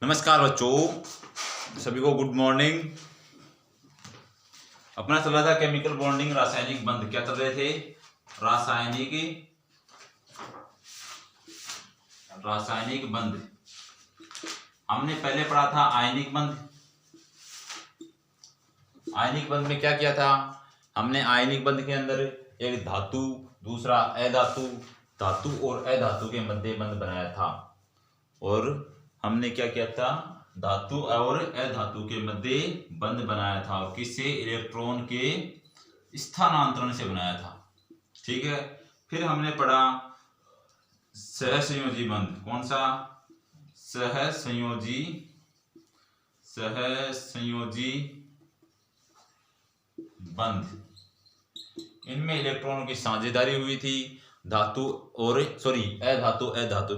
नमस्कार बच्चों, सभी को गुड मॉर्निंग। अपना चल रहा था केमिकल बॉन्डिंग, रासायनिक बंध। क्या चल रहे थे? रासायनिक बंध। हमने पहले पढ़ा था आयनिक बंध। आयनिक बंध में क्या किया था हमने? आयनिक बंध के अंदर एक धातु, दूसरा अधातु, धातु और अधातु के मध्य बंध बनाया था। और हमने क्या किया था? धातु और अधातु के मध्य बंध बनाया था। किससे? इलेक्ट्रॉन के स्थानांतरण से बनाया था। ठीक है। फिर हमने पढ़ा सहसंयोजी बंध। कौन सा? सहसंयोजी बंध। इनमें इलेक्ट्रॉनों की साझेदारी हुई थी अधातु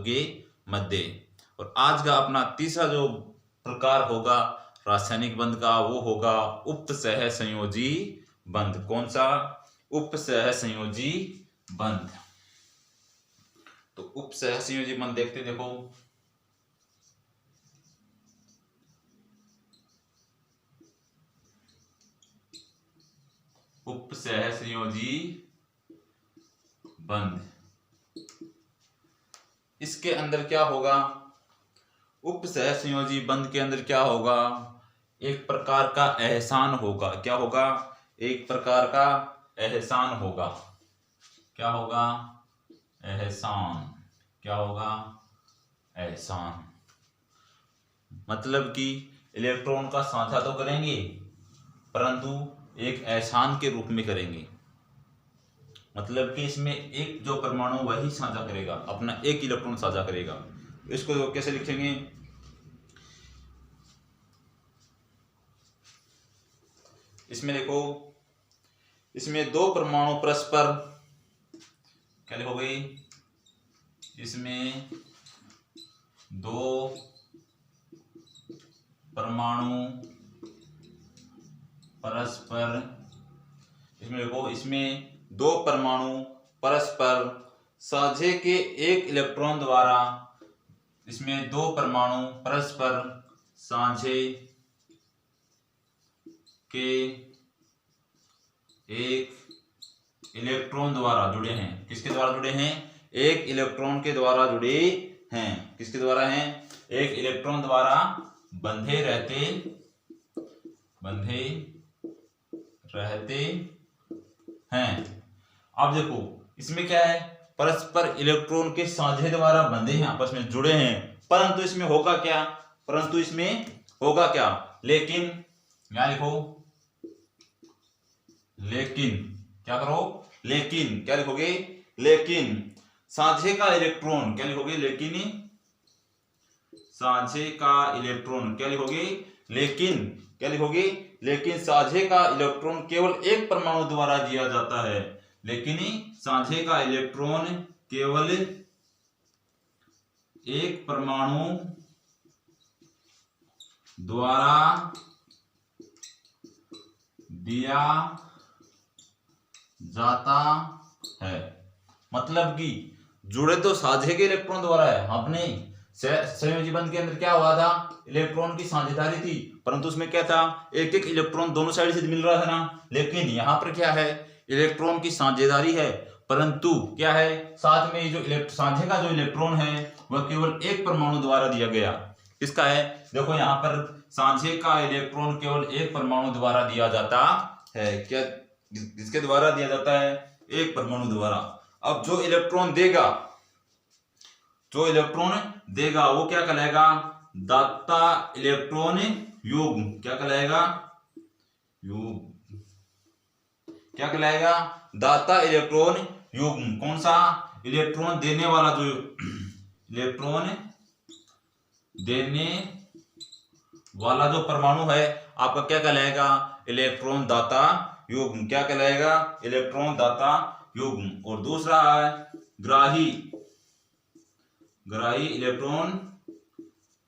के मध्य। और आज का अपना तीसरा जो प्रकार होगा रासायनिक बंध का, वो होगा उक्त सहसंयोजी बंध। कौन सा? उप सहसंयोजी बंध। तो उप सहसंयोजी बंध देखते देखो। उप सहसंयोजी बंध, इसके अंदर क्या होगा? उप सहसंयोजी बंध के अंदर क्या होगा? एक प्रकार का एहसान होगा। क्या होगा? एक प्रकार का एहसान होगा। क्या होगा? एहसान। क्या होगा? एहसान। मतलब कि इलेक्ट्रॉन का साझा तो करेंगे, परंतु एक एहसान के रूप में करेंगे। मतलब कि इसमें एक जो परमाणु वही साझा करेगा, अपना एक इलेक्ट्रॉन साझा करेगा। इसको कैसे लिखेंगे? इसमें देखो, इसमें दो परमाणु परस्पर, क्या लिखोगे? इसमें दो परमाणु परस्पर, इसमें देखो, इसमें दो परमाणु परस्पर साझे के एक इलेक्ट्रॉन द्वारा, इसमें दो परमाणु परस्पर साझे के एक इलेक्ट्रॉन द्वारा जुड़े हैं। किसके द्वारा जुड़े हैं? एक इलेक्ट्रॉन के द्वारा जुड़े हैं। किसके द्वारा हैं? एक इलेक्ट्रॉन द्वारा बंधे रहते हैं। अब देखो, इसमें क्या है? परस्पर इलेक्ट्रॉन के साझे द्वारा बंधे हैं, आपस में जुड़े हैं। परंतु इसमें होगा क्या? लेकिन यहां लिखो, लेकिन। क्या करो? लेकिन। क्या लिखोगे? लेकिन साझे का इलेक्ट्रॉन, क्या लिखोगे? लेकिन साझे का इलेक्ट्रॉन, क्या लिखोगे? लेकिन। क्या लिखोगे? लेकिन साझे का इलेक्ट्रॉन केवल एक परमाणु द्वारा दिया जाता है। लेकिन साझे का इलेक्ट्रॉन केवल एक परमाणु द्वारा दिया जाता है। मतलब कि जुड़े तो साझे के इलेक्ट्रॉन द्वारा है। अपने संयोजी बंध के अंदर क्या हुआ था? इलेक्ट्रॉन की साझेदारी थी, परंतु उसमें क्या था? एक एक इलेक्ट्रॉन दोनों साइड से मिल रहा था ना। लेकिन यहां पर क्या है? इलेक्ट्रॉन की साझेदारी है, परंतु क्या है? साथ में जो साझे का जो इलेक्ट्रॉन है वह केवल एक परमाणु द्वारा दिया गया। किसका है? देखो, यहां पर साझे का इलेक्ट्रॉन केवल एक परमाणु द्वारा दिया जाता है। क्या? किसके द्वारा दिया जाता है? एक परमाणु द्वारा। अब जो इलेक्ट्रॉन देगा वो क्या कहलाएगा? दाता इलेक्ट्रॉन युग्म। क्या कहलाएगा? क्या कहलाएगा? दाता इलेक्ट्रॉन युग्म। कौन सा? इलेक्ट्रॉन देने वाला जो इलेक्ट्रॉन देने वाला जो परमाणु है आपका क्या कहलाएगा? इलेक्ट्रॉन दाता युग्म। क्या कहलाएगा? इलेक्ट्रॉन दाता युग्म। और दूसरा है ग्राही इलेक्ट्रॉन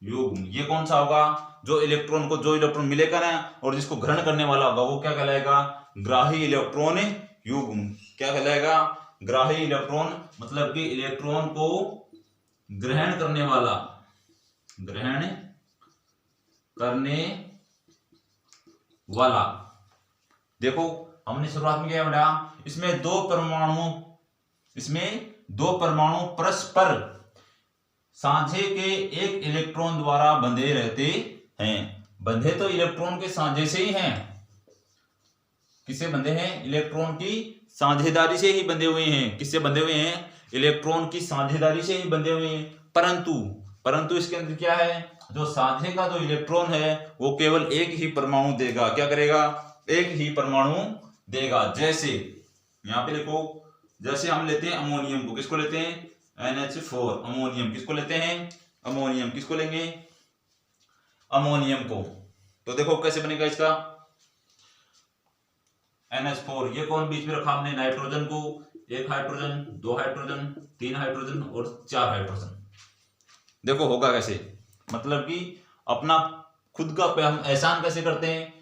युग्म। ये कौन सा होगा? जो इलेक्ट्रॉन मिलेगा ना, और जिसको ग्रहण करने वाला होगा वो क्या कहलाएगा? ग्राही इलेक्ट्रॉन युग्म। क्या कहलाएगा? ग्राही इलेक्ट्रॉन। मतलब कि इलेक्ट्रॉन को ग्रहण करने करने वाला। देखो हमने शुरुआत में क्या बताया, इसमें दो परमाणु परस्पर साझे के एक इलेक्ट्रॉन द्वारा बंधे रहते हैं। बंधे तो इलेक्ट्रॉन के साझे से ही हैं। किससे बंधे हैं? इलेक्ट्रॉन की साझेदारी से ही बंधे हुए हैं। किससे बंधे हुए हैं? इलेक्ट्रॉन की साझेदारी से ही बंधे हुए हैं। परंतु इसके अंदर क्या है, जो साझे का जो इलेक्ट्रॉन है वो केवल एक ही परमाणु देगा। क्या करेगा? एक ही परमाणु देगा। जैसे यहां पे देखो, जैसे हम लेते हैं अमोनियम को, किसको लेते हैं? NH4 ammonium. किसको लेते हैं? अमोनियम। किसको लेंगे? अमोनियम को। तो देखो कैसे बनेगा इसका NH4। ये कौन बीच में रखा हमने? नाइट्रोजन को। एक हाइड्रोजन, दो हाइड्रोजन, तीन हाइड्रोजन और चार हाइड्रोजन। देखो होगा कैसे, मतलब कि अपना खुद का पे हम एहसान कैसे करते हैं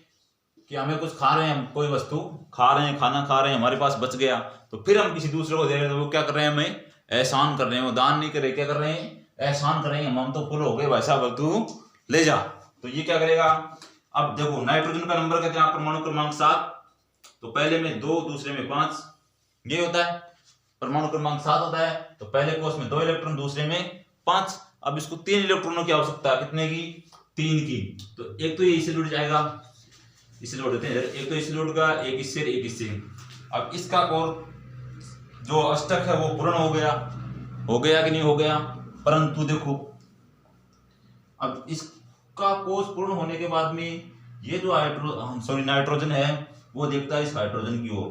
कि हमें कुछ खा रहे हैं, हम कोई वस्तु खा रहे हैं, खाना खा रहे हैं, हमारे पास बच गया तो फिर हम किसी दूसरे को दे रहे हैं, तो वो क्या कर रहे हैं? हमें एहसान कर रहे हैं। वो दान नहीं कर रहे, क्या कर रहे हैं? एहसान कर रहे हैं। हम तो फुल हो गए भाई साहब, तू ले जा। तो ये क्या करेगा? अब देखो नाइट्रोजन का नंबर कितना? परमाणु क्रमांक 7। तो पहले में 2, दूसरे में 5, ये होता है परमाणु क्रमांक 7 होता है। तो पहले कोष में 2 इलेक्ट्रॉन, दूसरे में 5। अब इसको 3 इलेक्ट्रॉनों की आवश्यकता है। कितने की? 3 की। तो एक तो ये इससे जुड़ जाएगा, इसे जोड़ देते हैं। एक तो इससे जुड़ेगा, एक इससे, एक इससे। अब इसका कोर जो अष्टक है वो पूर्ण हो गया कि नहीं हो गया? परंतु देखो अब इसका कोष पूर्ण होने के बाद में ये जो नाइट्रोजन है वो देखता है इस हाइड्रोजन की ओर।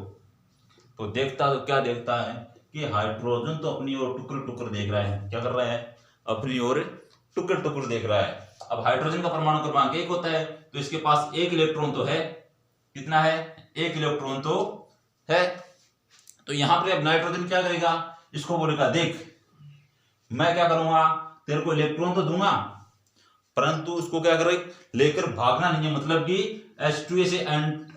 तो क्या देखता है कि हाइड्रोजन तो अपनी ओर टुकड़ टुकड़ देख रहा है। क्या कर रहा है? अपनी ओर टुकड़ टुकड़ देख रहा है। अब हाइड्रोजन का परमाणु क्रमांक 1 होता है, तो इसके पास एक इलेक्ट्रॉन तो है। कितना है? एक इलेक्ट्रॉन तो है। तो यहां पर अब नाइट्रोजन क्या करेगा? इसको बोलेगा देख मैं क्या करूंगा, तेरे को इलेक्ट्रॉन तो दूंगा, परंतु उसको क्या करे? लेकर भागना नहीं है। मतलब कि H2 से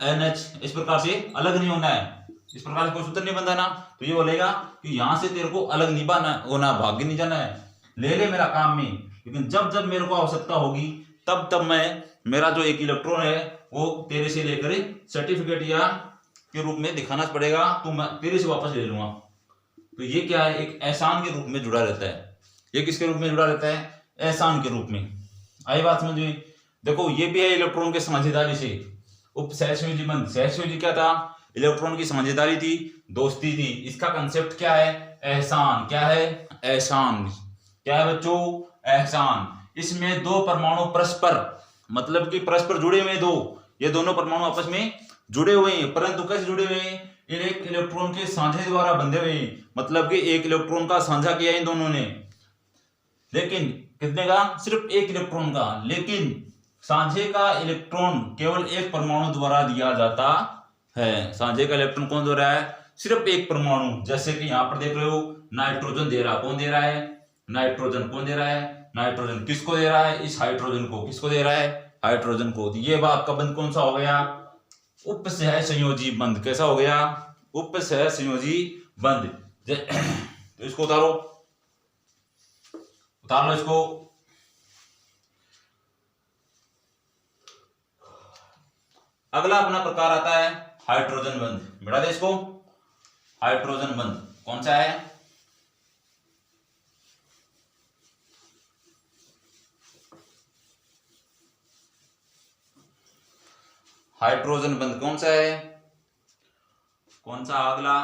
NH इस प्रकार से अलग नहीं होना है। इस प्रकार से कोई सूत्र नहीं बंधाना। तो ये बोलेगा कि यहां से तेरे को अलग नहीं होना, भाग नहीं जाना है, ले मेरा काम में। लेकिन जब जब मेरे को आवश्यकता होगी तब मैं मेरा जो एक इलेक्ट्रॉन है वो तेरे से लेकर सर्टिफिकेट या के रूप में दिखाना पड़ेगा, तो मैं तेरे से वापस ले लूंगा। तो ये क्या है? एक एहसान के रूप में जुड़ा रहता है। ये किसके रूप में जुड़ा रहता है? एहसान के रूप में। आई बात समझ में? देखो ये भी है इलेक्ट्रॉन के साझेदारी से उपसहसंयोजी बंध। सहसंयोजी क्या था? इलेक्ट्रॉन की साझेदारी थी, दोस्ती थी। इसका कंसेप्ट क्या है? एहसान। क्या है? एहसान। क्या है बच्चों? एहसान। इसमें 2 परमाणु परस्पर, मतलब कि परस्पर जुड़े हुए ये दोनों परमाणु आपस में जुड़े हुए हैं। परंतु कैसे जुड़े हुए हैं? एक इलेक्ट्रॉन के साझे द्वारा बंधे हुए हैं। मतलब कि एक इलेक्ट्रॉन का साझा किया इन दोनों ने, लेकिन कितने का? सिर्फ एक इलेक्ट्रॉन का। लेकिन साझे का इलेक्ट्रॉन केवल एक परमाणु द्वारा दिया जाता है। साझे का इलेक्ट्रॉन कौन दे रहा है? सिर्फ एक परमाणु। जैसे कि यहां पर देख रहे हो नाइट्रोजन दे रहा, कौन दे रहा है? नाइट्रोजन। कौन दे रहा है? नाइट्रोजन। किसको दे रहा है? इस हाइड्रोजन को। किसको दे रहा है? हाइड्रोजन को। ये बात का बंध कौन सा हो गया? उपसहसंयोजी बंध। कैसा हो गया? उपसहसंयोजी बंध। तो इसको उतार लो इसको। अगला अपना प्रकार आता है हाइड्रोजन बंध। बढ़ा दे इसको। हाइड्रोजन बंध कौन सा है? हाइड्रोजन बंध कौन सा है? कौन सा अगला?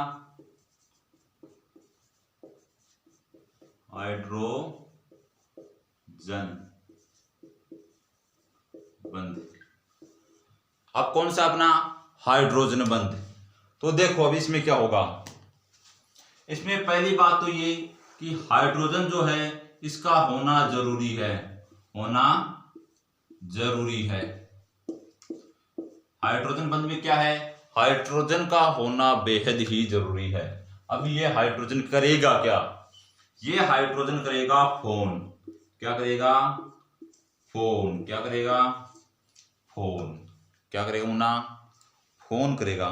हाइड्रोजन बंध। अब कौन सा अपना? हाइड्रोजन बंध। तो देखो अब इसमें क्या होगा। इसमें पहली बात तो ये कि हाइड्रोजन जो है इसका होना जरूरी है। होना जरूरी है। हाइड्रोजन बंध में क्या है? हाइड्रोजन का होना बेहद ही जरूरी है। अब ये हाइड्रोजन करेगा क्या? ये हाइड्रोजन करेगा फोन। क्या करेगा? फोन। क्या करेगा? फोन। क्या करेगा मुन्ना? फोन करेगा।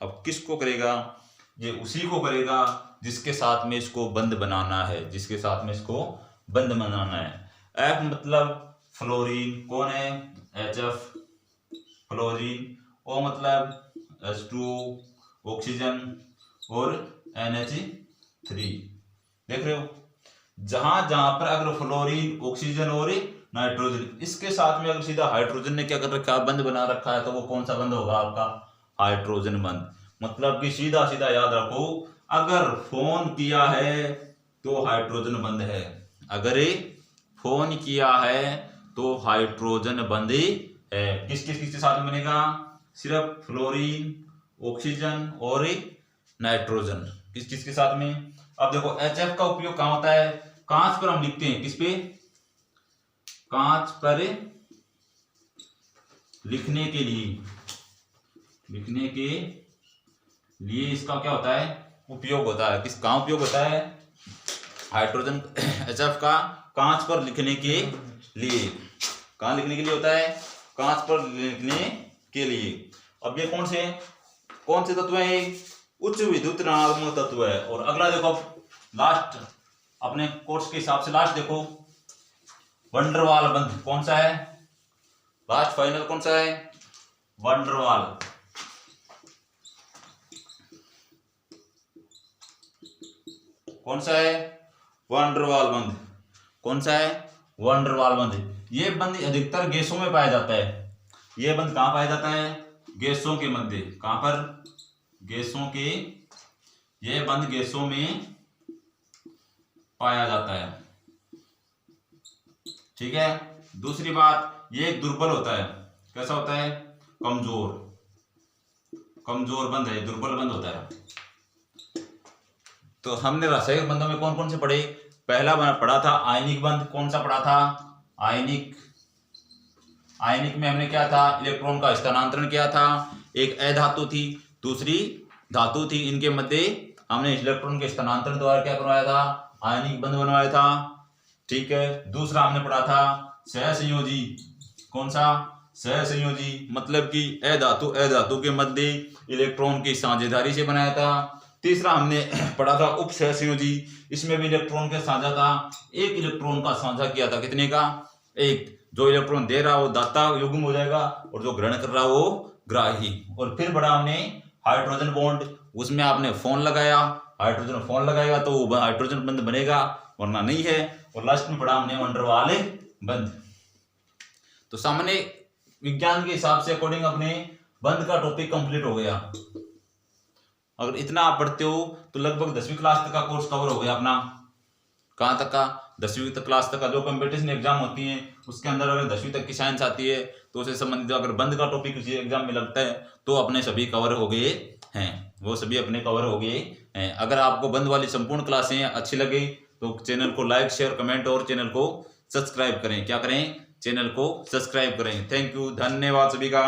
अब किसको करेगा? ये उसी को करेगा जिसके साथ में इसको बंध बनाना है। जिसके साथ में इसको बंध बनाना है। एफ मतलब फ्लोरीन कौन है, HF फ्लोरीन, O मतलब H2O ऑक्सीजन और NH3। देख रहे हो, जहां जहां पर अगर फ्लोरीन ऑक्सीजन और नाइट्रोजन, इसके साथ में अगर सीधा हाइड्रोजन ने क्या कर रखा है, बंध बना रखा है, तो वो कौन सा बंध होगा आपका, हाइड्रोजन बंध। मतलब कि सीधा सीधा याद रखो, अगर फोन किया है तो हाइड्रोजन बंध है, अगर फोन किया है तो हाइड्रोजन बंध है। किस किस किसके साथ में बनेगा, सिर्फ फ्लोरीन ऑक्सीजन और नाइट्रोजन, किस किस के साथ में। अब देखो HF का उपयोग कहां होता है, कांच पर हम लिखते हैं, किस पे, कांच पर लिखने के लिए, लिखने के लिए इसका क्या होता है, उपयोग होता है। किस कहां उपयोग होता है, हाइड्रोजन HF का कांच पर लिखने के लिए, कहां लिखने के लिए होता है, कांच पर लिखने के लिए। अब ये कौन से तत्व है, उच्च विद्युत ऋणात्मक तत्व है। और अगला देखो, लास्ट अपने कोर्स के हिसाब से लास्ट देखो, वंडरवाल बंध कौन सा है, लास्ट फाइनल कौन सा है, वंडरवाल। कौन सा है, वंडरवाल बंध, कौन सा है, वंडरवाल बंध। ये बंध अधिकतर गैसों में पाया जाता है। ये बंध कहां पाया जाता है, गैसों के मध्य, कहां पर, गैसों के, ये बंध गैसों में पाया जाता है, ठीक है। दूसरी बात, ये दुर्बल होता है, कैसा होता है, कमजोर, कमजोर बंध है, दुर्बल बंध होता है। तो हमने रासायनिक बंधों में कौन कौन से पढ़े, पहला पढ़ा था आयनिक बंध, कौन सा पढ़ा था, आयनिक। आयनिक में हमने क्या था, इलेक्ट्रॉन का स्थानांतरण किया था, एक अधातु थी, दूसरी धातु थी, इनके मध्य हमने इलेक्ट्रॉन के स्थानांतरण द्वारा क्या करवाया था, आयनिक बंध बनवाया था, ठीक है। दूसरा हमने पढ़ा था सहसंयोजी, कौन सा, सहसंयोजी, मतलब कि अधातु के मध्य इलेक्ट्रॉन की साझेदारी से बनाया था। तीसरा हमने पढ़ा था उप सहसंयोजी, इसमें भी इलेक्ट्रॉन के साझा था, एक इलेक्ट्रॉन का साझा किया था, कितने का, एक। जो इलेक्ट्रॉन दे रहा वो दाता युग्म हो जाएगा और जो ग्रहण कर रहा वो ग्राही। और फिर पढ़ा हमने हाइड्रोजन बॉन्ड, उसमें आपने फोन लगाया, हाइड्रोजन फोन लगाएगा तो वो हाइड्रोजन बंध बनेगा, वरना नहीं है। और लास्ट में पढ़ा हमने वंडरवाल बंध। तो सामान्य विज्ञान के हिसाब से अकॉर्डिंग अपने बंध का टॉपिक कंप्लीट हो गया। अगर इतना आप पढ़ते हो तो लगभग 10वीं क्लास तक का कोर्स कवर हो गया अपना। कहाँ तक का, 10वीं तक क्लास तक का जो कंपटीशन एग्जाम होती है उसके अंदर अगर 10वीं तक की साइंस आती है तो उससे संबंधित अगर बंध का टॉपिक किसी एग्जाम में लगता है तो अपने सभी कवर हो गए हैं, वो सभी अपने कवर हो गए हैं। अगर आपको बंध वाली संपूर्ण क्लासें अच्छी लगी तो चैनल को लाइक शेयर कमेंट और चैनल को सब्सक्राइब करें। क्या करें, चैनल को सब्सक्राइब करें। थैंक यू, धन्यवाद सभी का।